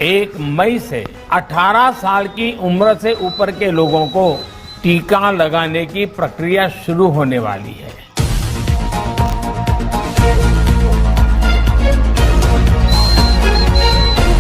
1 मई से 18 साल की उम्र से ऊपर के लोगों को टीका लगाने की प्रक्रिया शुरू होने वाली है।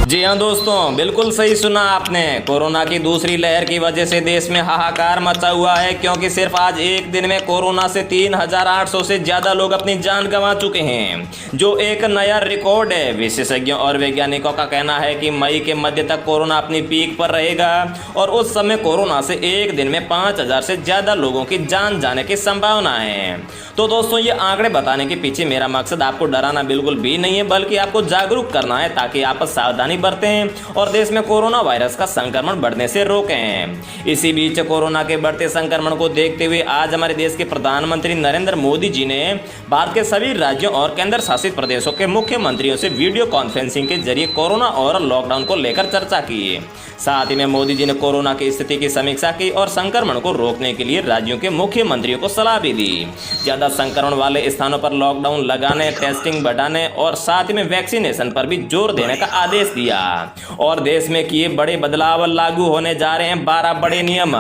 जी हाँ दोस्तों, बिल्कुल सही सुना आपने। कोरोना की दूसरी लहर की वजह से देश में हाहाकार मचा हुआ है, क्योंकि सिर्फ आज एक दिन में कोरोना से 3800 से ज्यादा लोग अपनी जान गंवा चुके हैं, जो एक नया रिकॉर्ड है। विशेषज्ञों और वैज्ञानिकों का कहना है कि मई के मध्य तक कोरोना अपनी पीक पर रहेगा और उस समय कोरोना से एक दिन में 5000 से ज्यादा लोगों की जान जाने की संभावना है। तो दोस्तों, ये आंकड़े बताने के पीछे मेरा मकसद आपको डराना बिल्कुल भी नहीं है, बल्कि आपको जागरूक करना है ताकि आप सावधानी बरतें और देश में कोरोना वायरस का संक्रमण बढ़ने से रोकें। इसी बीच कोरोना के बढ़ते संक्रमण को देखते हुए आज हमारे देश के प्रधानमंत्री नरेंद्र मोदी जी ने भारत के सभी राज्यों और केंद्र शासित प्रदेशों के मुख्यमंत्रियों से वीडियो कॉन्फ्रेंसिंग के जरिए कोरोना और लॉकडाउन को लेकर चर्चा की। साथ ही में मोदी जी ने कोरोना की स्थिति की समीक्षा की और संक्रमण को रोकने के लिए राज्यों के मुख्यमंत्रियों को सलाह भी दी। ज्यादा संक्रमण वाले स्थानों पर लॉकडाउन लगाने, टेस्टिंग बढ़ाने और साथ ही में वैक्सीनेशन पर भी जोर देने का आदेश दिया। और देश में किए बड़े बदलाव लागू होने जा रहे हैं 12 बड़े नियम।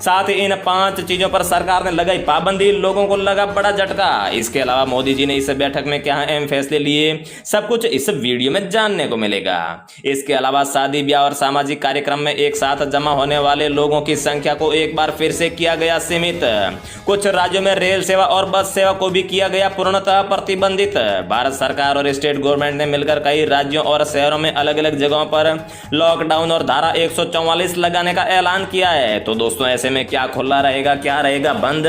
साथ ही इन 5 चीजों पर सरकार ने लगाई पाबंदी, लोगों को लगा बड़ा झटका। इसके अलावा मोदी जी ने इस बैठक में क्या अहम फैसले लिए, सब कुछ इस वीडियो में जानने को मिलेगा। इसके अलावा शादी ब्याह और सामाजिक कार्यक्रम में एक साथ जमा होने वाले लोगों की संख्या को एक बार फिर से किया गया सीमित। कुछ राज्यों में रेल सेवा और बस सेवा को भी किया गया पूर्णतः प्रतिबंधित। भारत सरकार और स्टेट गवर्नमेंट ने मिलकर कई राज्यों और शहरों में अलग अलग जगहों पर लॉकडाउन और धारा 144 लगाने का ऐलान किया है। तो दोस्तों, ऐसे में क्या खुला रहेगा, क्या रहेगा बंद,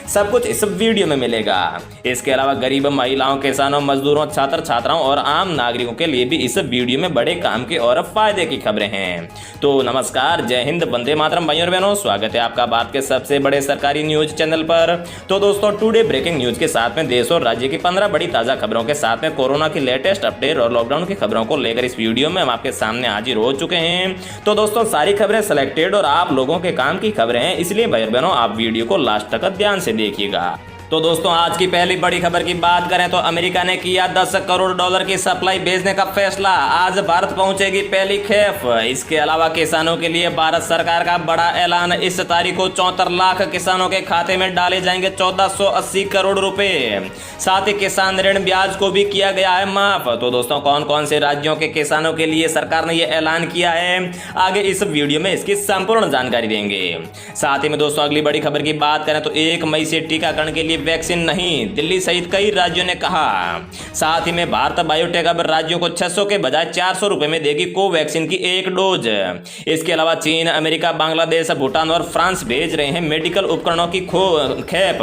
सब कुछ इस वीडियो में मिलेगा। इसके अलावा गरीब महिलाओं, किसानों, मजदूरों, छात्र छात्राओं और आम नागरिकों के लिए भी इस वीडियो में बड़े काम के और फायदे की खबरें हैं। तो नमस्कार, जय हिंद, वंदे मातरम भाइयों और बहनों, स्वागत है आपका भारत के सबसे बड़े सरकारी न्यूज चैनल पर। तो दोस्तों, टुडे ब्रेकिंग न्यूज के साथ में देश और राज्य की 15 बड़ी ताजा खबरों के साथ में कोरोना की लेटेस्ट अपडेट और लॉकडाउन की खबरों को लेकर इस वीडियो में हम आपके सामने हाजिर हो चुके हैं। तो दोस्तों, सारी खबरें सिलेक्टेड और आप लोगों के काम की खबरें हैं, इसलिए भाई बहनों आप वीडियो को लास्ट तक ध्यान से देखिएगा। तो दोस्तों, आज की पहली बड़ी खबर की बात करें तो अमेरिका ने किया $10 करोड़ की सप्लाई भेजने का फैसला। आज भारत पहुंचेगी पहली खेप। इसके अलावा किसानों के लिए भारत सरकार का बड़ा ऐलान। इस तारीख को 74 लाख किसानों के खाते में डाले जाएंगे 1480 करोड़ रुपए। साथ ही किसान ऋण ब्याज को भी किया गया है माफ। तो दोस्तों, कौन कौन से राज्यों के किसानों के लिए सरकार ने यह ऐलान किया है, आगे इस वीडियो में इसकी संपूर्ण जानकारी देंगे। साथ ही में दोस्तों, अगली बड़ी खबर की बात करें तो 1 मई से टीकाकरण के लिए वैक्सीन नहीं, दिल्ली सहित कई राज्यों ने कहा। साथ ही में भारत बायोटेक अब राज्यों को 600 के बजाय 400 रुपए में देगी कोवैक्सीन की 1 डोज। इसके अलावा चीन, अमेरिका, बांग्लादेश, भूटान और फ्रांस भेज रहे हैं मेडिकल उपकरणों की खेप।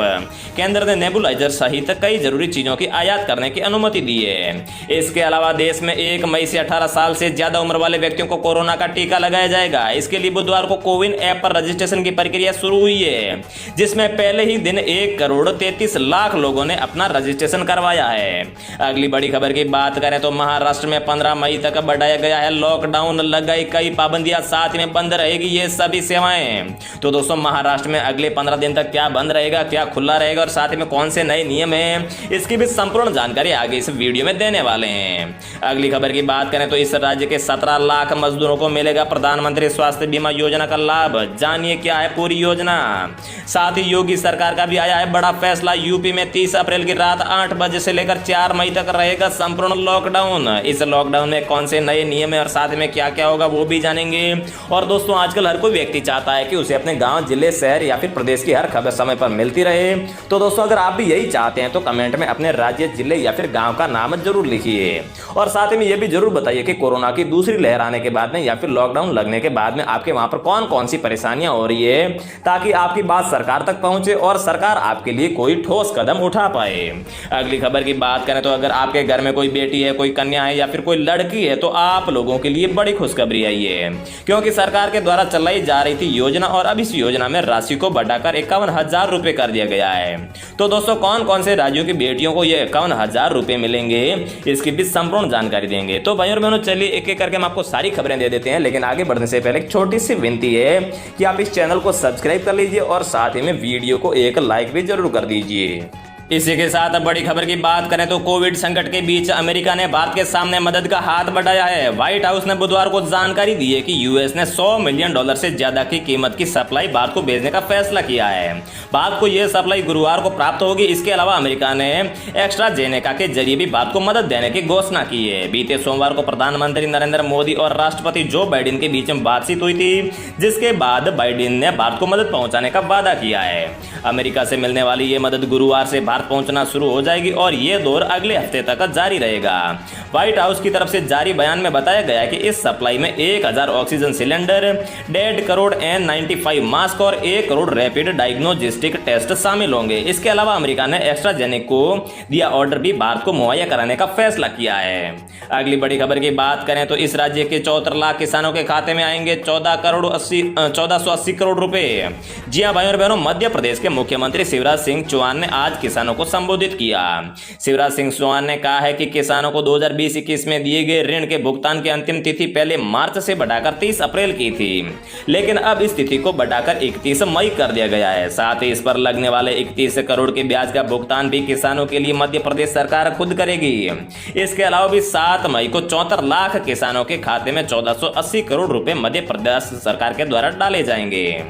केंद्र ने नेबुलाइजर सहित कई जरूरी चीजों की आयात करने की अनुमति दी है। इसके अलावा देश में 1 मई से 18 साल से ज्यादा उम्र वाले व्यक्तियों को कोरोना का टीका लगाया जाएगा। इसके लिए बुधवार को कोविन ऐप पर रजिस्ट्रेशन की प्रक्रिया शुरू हुई है, जिसमें पहले ही दिन 1 करोड़ 33 लाख लोगों ने अपना रजिस्ट्रेशन करवाया है। अगली बड़ी खबर की बात करें तो महाराष्ट्र में 15 मई तक बढ़ाया गया है लॉकडाउन, लगाई कई पाबंदियां, साथ में बंद रहेगी ये सभी सेवाएं। तो दोस्तों, महाराष्ट्र में अगले 15 दिन तक क्या बंद रहेगा, क्या खुला रहेगा और साथ में कौन से नए नियम हैं, इसकी भी संपूर्ण जानकारी आगे इस वीडियो में देने वाले हैं। अगली खबर की बात करें तो इस राज्य के 17 लाख मजदूरों को मिलेगा प्रधानमंत्री स्वास्थ्य बीमा योजना का लाभ। जानिए क्या है पूरी योजना। साथ ही योगी सरकार का भी आया है बड़ा फैसला। यूपी में 30 अप्रैल की रात 8 बजे से लेकर 4 मई तक रहेगा संपूर्ण लॉकडाउन। इस लॉकडाउन में कौन से नए नियम है और साथ में क्या क्या होगा वो भी जानेंगे। और दोस्तों, आजकल हर कोई व्यक्ति चाहता है कि उसे अपने गांव, जिले, शहर या फिर प्रदेश की हर खबर समय पर मिलती रहे। तो दोस्तों, अगर आप भी यही चाहते हैं तो कमेंट में अपने राज्य, जिले या फिर गांव का नाम जरूर लिखिए। और साथ में यह भी जरूर बताइए कि कोरोना की दूसरी लहर आने के बाद में या फिर लॉकडाउन लगने के बाद में आपके वहां पर कौन कौन सी परेशानियां हो रही है, ताकि आपकी बात सरकार तक पहुंचे और सरकार आपके लिए कोई ठोस कदम उठा पाए। अगली खबर की बात करें तो अगर आपके घर में कोई बेटी है, कोई कन्या है या फिर कोई लड़की है तो आप लोगों के लिए बड़ी खुशखबरी आई है, क्योंकि सरकार के द्वारा चलाई जा रही थी योजना और अब इस योजना में राशि को बढ़ाकर 51,000 रुपए कर दिया गया है। तो दोस्तों, कौन कौन से राज्यों की बेटियों को ये 51,000 रुपए मिलेंगे, इसकी भी संपूर्ण जानकारी देंगे। तो भाइयों और बहनों, चलिए एक एक करके हम आपको सारी खबरें दे देते हैं, लेकिन आगे बढ़ने से पहले एक छोटी सी विनती है कि आप इस चैनल को सब्सक्राइब कर लीजिए और साथ ही में वीडियो को एक लाइक भी जरूर कर दीजिए। इसी के साथ अब बड़ी खबर की बात करें तो कोविड संकट के बीच अमेरिका ने भारत के सामने मदद का हाथ बढ़ाया है। व्हाइट हाउस ने बुधवार को जानकारी दी है कि यूएस ने $100 मिलियन से ज्यादा की कीमत की सप्लाई भारत को भेजने का फैसला किया है। भारत को यह सप्लाई गुरुवार को प्राप्त होगी। इसके अलावा अमेरिका ने एस्ट्राजेनेका के जरिए भी भारत को मदद देने की घोषणा की है। बीते सोमवार को प्रधानमंत्री नरेंद्र मोदी और राष्ट्रपति जो बाइडेन के बीच में बातचीत हुई थी, जिसके बाद बाइडेन ने भारत को मदद पहुंचाने का वादा किया है। अमेरिका से मिलने वाली ये मदद गुरुवार से भारत पहुंचना शुरू हो जाएगी और ये दौर अगले हफ्ते तक जारी रहेगा। व्हाइट हाउस की तरफ से जारी बयान में बताया गया है कि इस सप्लाई में 1000 oxygen cylinder, 1.5 crore N95 mask और 1 करोड़ रैपिड डायग्नोस्टिक टेस्ट शामिल होंगे। इसके अलावा अमेरिका ने एस्ट्राजेनेका को दिया ऑर्डर भी भारत को मुहैया कराने का फैसला किया है। अगली बड़ी खबर की बात करें तो इस राज्य के 74 लाख किसानों के खाते में आएंगे 1480 करोड़ रुपए। जी हां भाई और बहनों, मध्य प्रदेश के मुख्यमंत्री शिवराज सिंह चौहान ने आज किसानों को संबोधित किया। शिवराज सिंह चौहान ने कहा है कि किसानों को 2020-21 में दिए गए ऋण के भुगतान की अंतिम तिथि पहले मार्च से बढ़ाकर 30 अप्रैल की थी, लेकिन अब इस तिथि को बढ़ाकर 31 मई कर दिया गया है। साथ ही इस पर लगने वाले 31 करोड़ के ब्याज का भुगतान भी किसानों के लिए मध्य प्रदेश सरकार खुद करेगी। इसके अलावा भी 7 मई को 74 लाख किसानों के खाते में 1480 करोड़ रुपए मध्य प्रदेश सरकार के द्वारा डाले जाएंगे।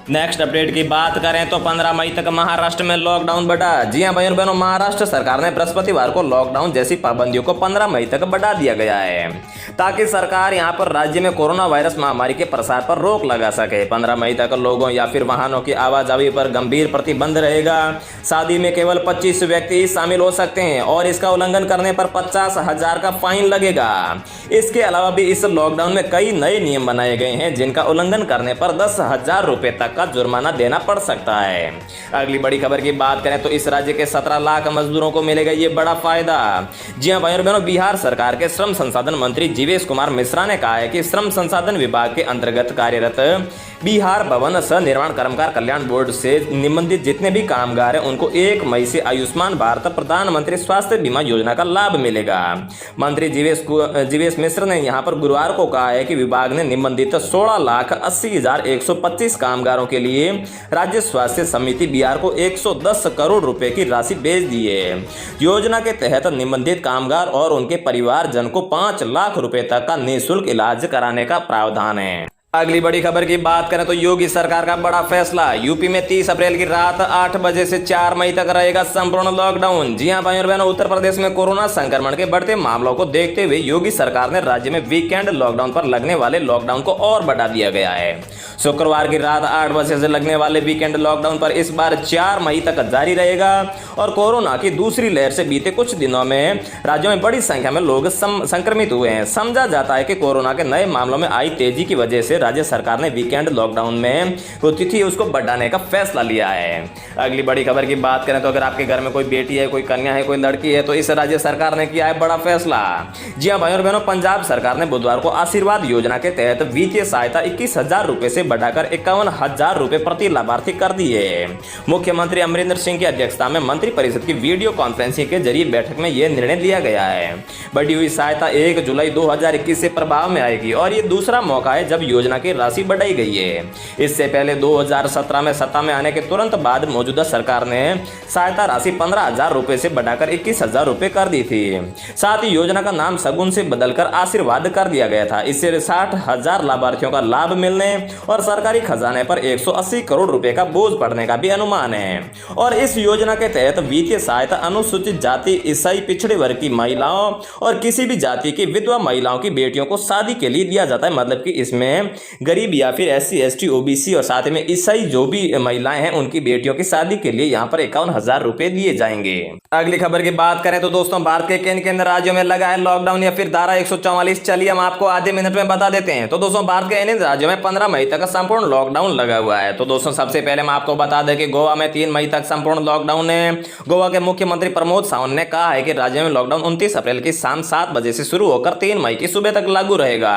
नेक्स्ट अपडेट की बात करें तो 15 मई तक महाराष्ट्र में लॉकडाउन बढ़ा। जी हां भाई और बहनों, महाराष्ट्र सरकार ने बृहस्पतिवार को लॉकडाउन जैसी पाबंदियों को 15 मई तक बढ़ा दिया गया है, ताकि सरकार यहां पर राज्य में कोरोना वायरस महामारी के प्रसार पर रोक लगा सके। 15 मई तक लोगों या फिर वाहनों की आवाजाही पर गंभीर प्रतिबंध रहेगा। शादी में केवल 25 व्यक्ति शामिल हो सकते हैं और इसका उल्लंघन करने पर 50,000 का फाइन लगेगा। इसके अलावा भी इस लॉकडाउन में कई नए नियम बनाए गए हैं, जिनका उल्लंघन करने पर 10,000 रुपए तक का जुर्माना देना पड़ सकता है। अगली बड़ी खबर की बात करें तो इस राज्य के 17 लाख मजदूरों को मिलेगा ये बड़ा फायदा। जी हां भाई और बहनों, बिहार सरकार के श्रम संसाधन मंत्री जीवेश कुमार मिश्रा ने कहा है कि श्रम संसाधन विभाग के अंतर्गत कार्यरत बिहार भवन सह निर्माण कर्मकार कल्याण बोर्ड से निबंधित जितने भी कामगार हैं, उनको 1 मई से आयुष्मान भारत प्रधानमंत्री स्वास्थ्य बीमा योजना का लाभ मिलेगा। मंत्री जीवेश मिश्र ने यहां पर गुरुवार को कहा है कि विभाग ने निबंधित 16,80,125 कामगारों के लिए राज्य स्वास्थ्य समिति बिहार को 110 करोड़ रुपए की राशि भेज दी है। योजना के तहत निबंधित कामगार और उनके परिवारजन को 5 लाख रुपए तक का निःशुल्क इलाज कराने का प्रावधान है। अगली बड़ी खबर की बात करें तो योगी सरकार का बड़ा फैसला। यूपी में 30 अप्रैल की रात 8 बजे से 4 मई तक रहेगा संपूर्ण लॉकडाउन। जी हां भाई और बहनों, उत्तर प्रदेश में कोरोना संक्रमण के बढ़ते मामलों को देखते हुए योगी सरकार ने राज्य में वीकेंड लॉकडाउन पर लगने वाले लॉकडाउन को और बढ़ा दिया गया है। शुक्रवार की रात 8 बजे से लगने वाले वीकेंड लॉकडाउन पर इस बार 4 मई तक जारी रहेगा और कोरोना की दूसरी लहर से बीते कुछ दिनों में राज्यों में बड़ी संख्या में लोग संक्रमित हुए हैं। समझा जाता है कि कोरोना के नए मामलों में आई तेजी की वजह से राज्य सरकार ने वीकेंड लॉकडाउन में जो तिथि है उसको बढ़ाने का फैसला लिया है। अगली बड़ी खबर की बात करें तो अगर आपके घर में कोई बेटी है, कोई कन्या है, कोई लड़की है, तो इस राज्य सरकार ने किया है बड़ा फैसला। जी हां भाई और बहनों, पंजाब सरकार ने बुधवार को आशीर्वाद योजना के तहत वित्तीय सहायता 21,000 रुपए से बढ़ाकर 51,000 रुपए प्रति लाभार्थी कर दी है। मुख्यमंत्री अमरिंदर सिंह की अध्यक्षता में मंत्रिपरिषद की वीडियो कॉन्फ्रेंसिंग के जरिए बैठक में यह निर्णय लिया गया है। बढ़ी हुई सहायता 1 जुलाई 2021 से प्रभाव में आएगी और ये दूसरा मौका है जब योजना की राशि बढ़ाई गई है। इससे पहले 2017 में सत्ता में आने के तुरंत बाद मौजूदा सरकार ने सहायता राशि 15,000 रुपए से बढ़ाकर 21,000 रुपए कर दी थी। साथ ही योजना का नाम सगुन से बदलकर आशीर्वाद कर दिया गया था। इससे 60,000 लाभार्थियों का लाभ मिलने और सरकारी खजाने पर 180 करोड़ रुपए का बोझ पड़ने का भी अनुमान है। और इस योजना के तहत वित्तीय सहायता अनुसूचित जाति, ईसाई, पिछड़े वर्ग की महिलाओं और किसी भी जाति की विधवा महिलाओं की बेटियों को शादी के लिए दिया जाता है। मतलब कि इसमें गरीब या फिर SC, ST, OBC और साथ में ईसाई जो भी महिलाएं हैं उनकी बेटियों की शादी के लिए यहाँ पर 51,000 रुपए दिए जाएंगे। अगली खबर की बात करें तो दोस्तों, भारत के किन राज्यों में लगा है लॉकडाउन या फिर धारा 144, चलिए हम आपको आधे मिनट में बता देते हैं। तो दोस्तों, भारत के इन राज्यों में 15 मई तक संपूर्ण लॉकडाउन लगा हुआ है। तो दोस्तों, सबसे पहले मैं आपको बता दें कि गोवा में 3 मई तक संपूर्ण लॉकडाउन है। गोवा के मुख्यमंत्री प्रमोद सावंत ने कहा है कि राज्य में लॉकडाउन 29 अप्रैल की शाम 7 बजे से शुरू होकर 3 मई की सुबह तक लागू रहेगा।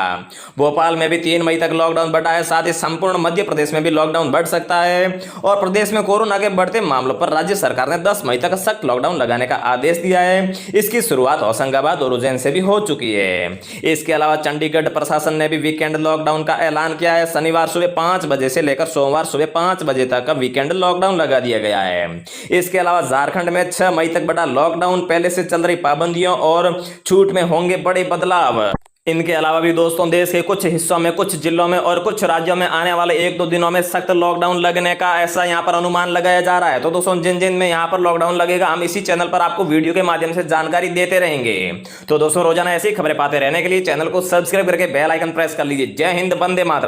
भोपाल में भी 3 मई तक लॉकडाउन बढ़ा है। साथ ही संपूर्ण मध्य प्रदेश में भी लॉकडाउन बढ़ सकता है और प्रदेश में कोरोना के बढ़ते मामलों पर राज्य सरकार ने 10 मई तक सख्त लॉकडाउन लगाने का आदेश दिया है। इसकी शुरुआत होशंगाबाद और उज्जैन से भी हो चुकी है। इसके अलावा चंडीगढ़ प्रशासन ने भी वीकेंड लॉकडाउन का ऐलान किया है। शनिवार सुबह 5 बजे से लेकर सोमवार सुबह 5 बजे तक का वीकेंड लॉकडाउन लगा दिया गया है। इसके अलावा झारखंड में 6 मई तक बड़ा लॉकडाउन, पहले से चल रही पाबंदियों और छूट में होंगे बड़े बदलाव। इनके अलावा भी दोस्तों देश के कुछ हिस्सों में, कुछ जिलों में और कुछ राज्यों में आने वाले 1-2 दिनों में सख्त लॉकडाउन लगने का ऐसा यहाँ पर अनुमान लगाया जा रहा है। तो दोस्तों जिन जिन में यहाँ पर लॉकडाउन लगेगा, हम इसी चैनल पर आपको वीडियो के माध्यम से जानकारी देते रहेंगे। तो दोस्तों रोजाना ऐसी खबरें पाते रहने के लिए चैनल को सब्सक्राइब करके बेल आइकन प्रेस कर लीजिए। जय हिंद, वंदे मातरम।